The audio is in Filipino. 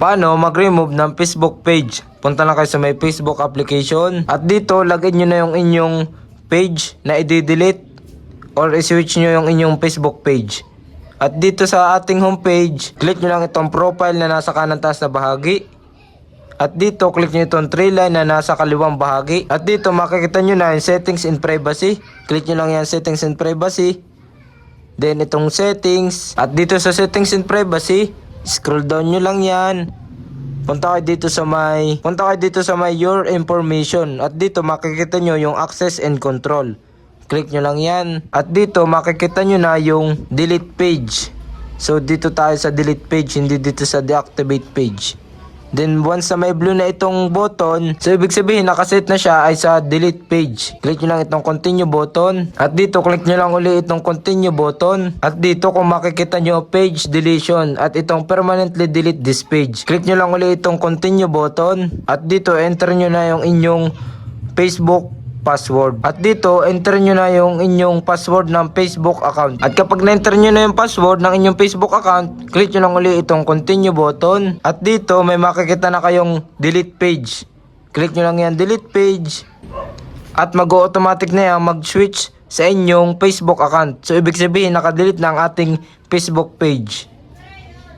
Paano mag-remove ng Facebook page? Punta lang kayo sa may Facebook application. At dito, lagin nyo na yung inyong page na i-delete or i-switch nyo yung inyong Facebook page. At dito sa ating homepage, click nyo lang itong profile na nasa kanan taas na bahagi. At dito, click nyo itong 3 line na nasa kaliwang bahagi. At dito, makikita nyo na yung settings and privacy. Click nyo lang yan, settings and privacy. Then, itong settings. At dito sa settings and privacy, scroll down nyo lang yan. Punta kayo dito sa may your information. At dito, makikita nyo yung access and control. Click nyo lang yan. At dito, makikita nyo na yung delete page. So, dito tayo sa delete page, hindi dito sa deactivate page. Then, once na may blue na itong button, so ibig sabihin, nakaset na siya ay sa delete page. Click nyo lang itong continue button. At dito, click nyo lang uli itong continue button. At dito, kung makikita nyo, page deletion. At itong permanently delete this page. Click nyo lang uli itong continue button. At dito, enter nyo na yung inyong Facebook password. At dito, enter nyo na yung inyong password ng Facebook account. At kapag na-enter nyo na yung password ng inyong Facebook account, click nyo lang uli itong continue button. At dito, may makikita na kayong delete page. Click nyo lang yan, delete page. At mag-automatic na yan, mag-switch sa inyong Facebook account. So, ibig sabihin, nakadelete na ang ating Facebook page.